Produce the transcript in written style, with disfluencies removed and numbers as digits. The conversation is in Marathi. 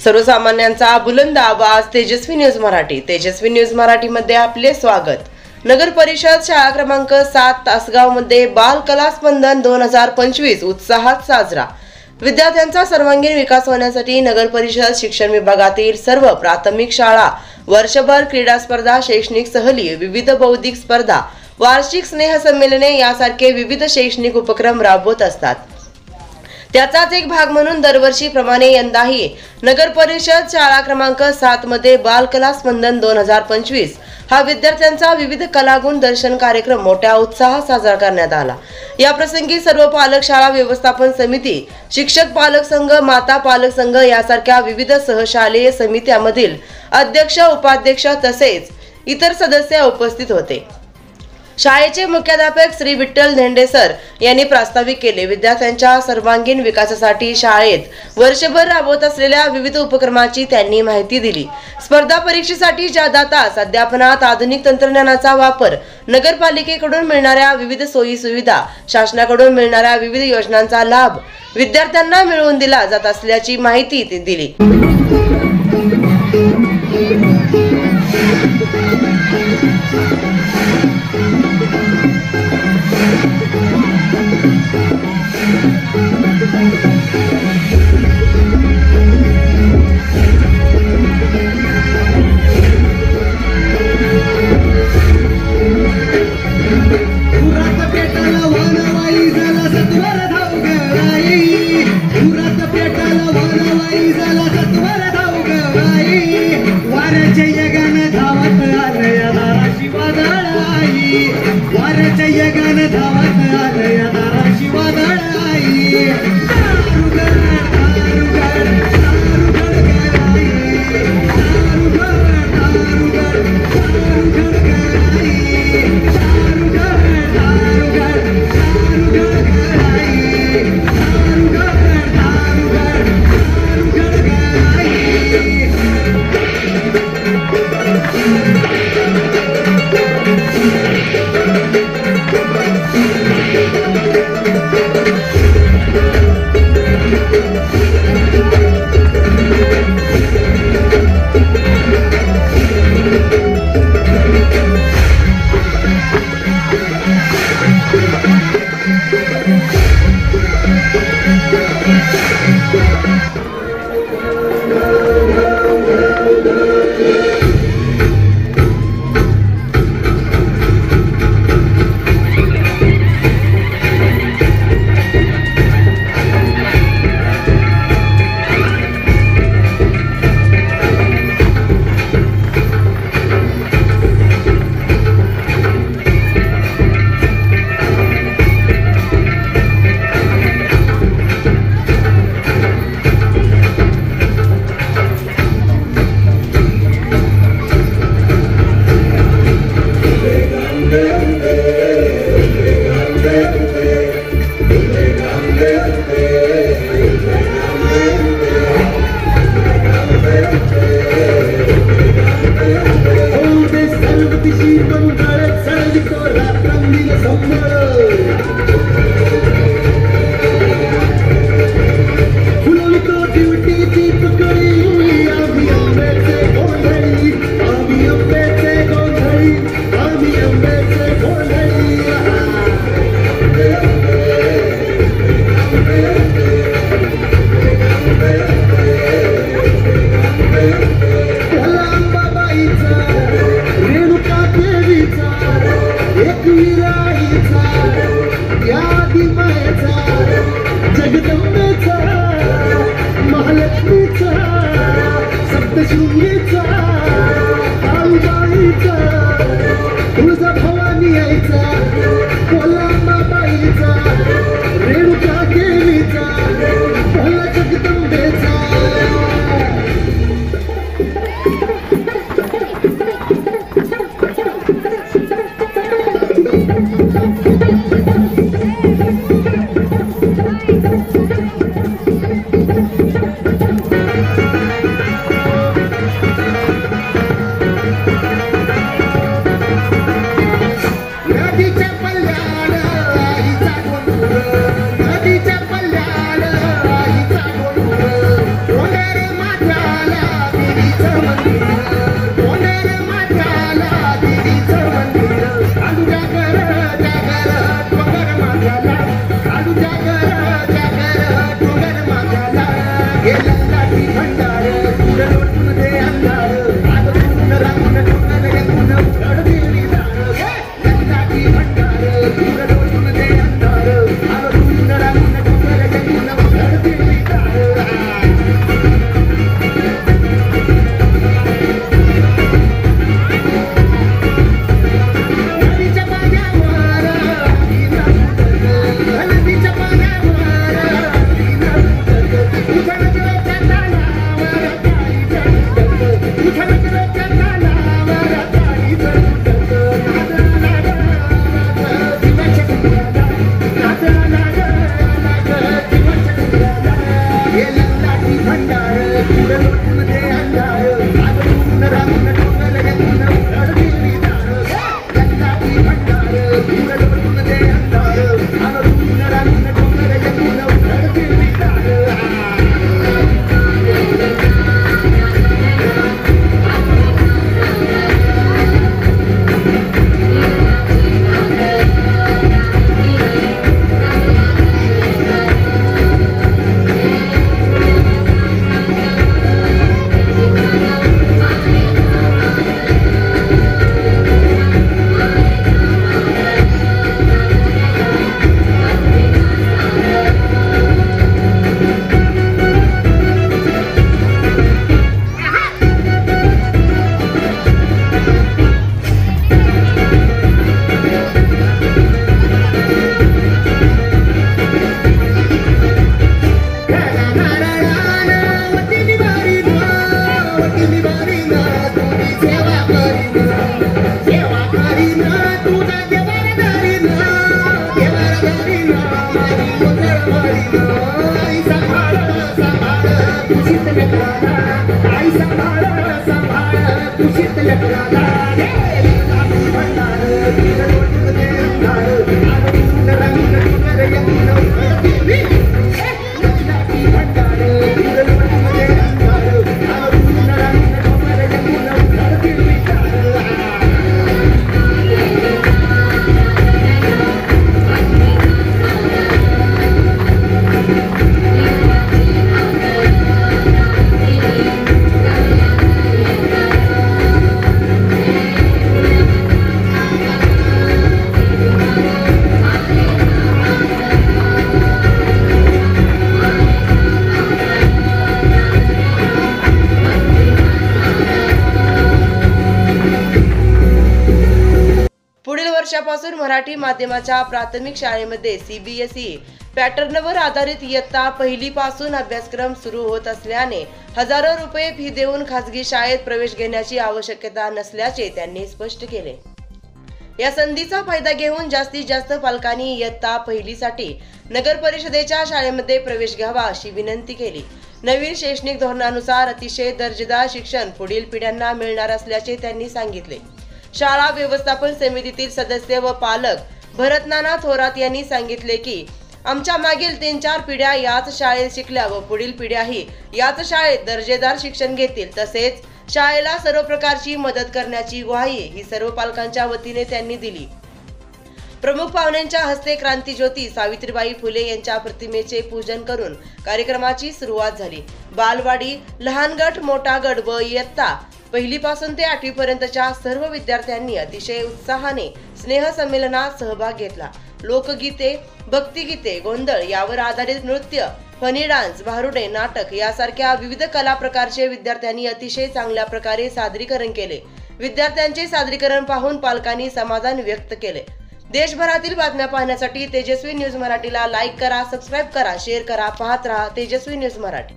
सर्वसामान्यांचा बुलंद आवाज तेजस्वी न्यूज मराठी. तेजस्वी न्यूज मराठी मध्ये आपले स्वागत. नगर परिषद शाळा क्रमांक 7 तासगाव मध्ये बाल कला स्पंदन 2025 उत्साहात साजरा. विद्यार्थ्यांचा सर्वांगीण विकास होण्यासाठी नगर परिषद शिक्षण विभागातील सर्व प्राथमिक शाळा वर्षभर क्रीडा स्पर्धा, शैक्षणिक सहली, विविध बौद्धिक स्पर्धा, वार्षिक स्नेह संमेलने यासारखे विविध शैक्षणिक उपक्रम राबवत असतात. त्याचाच एक भाग म्हणून दरवर्षीप्रमाणे यंदाही नगर परिषद शाळा क्रमांक 7 मध्ये बाल कला स्पंदन 2025 हा विद्यार्थ्यांचा विविध कलागुण दर्शन कार्यक्रम मोठ्या उत्साहात साजरा करण्यात आला. या प्रसंगी सर्व पालक, शाळा व्यवस्थापन समिती, शिक्षक पालक संघ, माता पालक संघ यासारख्या विविध सहशालेय समित्यांमधील अध्यक्ष, उपाध्यक्ष तसेच इतर सदस्य उपस्थित होते. शाळेचे मुख्याध्यापक श्री विठ्ठल धेंडे सर यांनी प्रास्ताविक केले. विद्यार्थ्यांच्या सर्वांगीण विकासासाठी शाळेत वर्षभर राबवत असलेल्या विविध उपक्रमांची त्यांनी माहिती दिली. स्पर्धा परीक्षेसाठी जादा तास, अध्यापनात आधुनिक तंत्रज्ञानाचा वापर, नगरपालिकेकडून मिळणाऱ्या विविध सोयी सुविधा, शासनाकडून मिळणाऱ्या विविध योजनांचा लाभ विद्यार्थ्यांना मिळवून दिला जात असल्याची माहिती दिली. वर्षापासून मराठी माध्यमाच्या प्राथमिक शाळेमध्ये सीबीएसई पॅटर्नवर आधारित इयत्ता पहिलीपासून अभ्यासक्रम सुरू होत असल्याने हजारो रुपये फी देऊन खासगी शाळेत प्रवेश घेण्याची आवश्यकता नसल्याचे त्यांनी स्पष्ट केले। या संधीचा फायदा घेऊन जास्तीत जास्त पालकांनी इयत्ता पहिलीसाठी नगर परिषदेच्या शाळेमध्ये प्रवेश घ्यावा अशी विनंती केली। नवीन शैक्षणिक धोरणानुसार अतिशय दर्जेदार शिक्षण पुढील पिढ्यांना मिळणार असल्याचे त्यांनी सांगितले। शाळा व्यवस्थापन समितीतील सदस्य व पालक भरतनाना थोरात यांनी सांगितले की आमच्या मागील 3-4 पिढ्या याच शाळेत शिकल्या व पुढील पिढ्याही याच शाळेत दर्जेदार शिक्षण घेतील, तसेच शाळेला सर्व प्रकारची मदत करण्याची ग्वाही ही सर्व पालकांच्या वतीने त्यांनी दिली। प्रमुख पाहुण्यांच्या हस्ते क्रांतिज्योती सावित्रीबाई फुले यांच्या प्रतिमेचे पूजन करून कार्यक्रमाची सुरुवात झाली। बालवाडी, लहान गट, मोठा गट व इयत्ता पहिलीपासून ते 8वी पर्यंतच्या सर्व विद्यार्थ्यांनी अतिशय उत्साहाने स्नेहसंमेलनात सहभाग घेतला। लोकगीते, भक्तिगीते, गोंधळ यावर आधारित नृत्य, फनी डान्स, भारुडे, नाटक यासारख्या विविध कला प्रकारचे विद्यार्थ्यांनी अतिशय चांगल्या प्रकारे सादरीकरण केले। विद्यार्थ्यांचे सादरीकरण पाहून पालकांनी समाधान व्यक्त केले। देशभरातील बातम्या पाहण्यासाठी तेजस्वी न्यूज मराठीला लाईक करा, सबस्क्राइब करा, शेअर करा, पाहत रहा तेजस्वी न्यूज मराठी।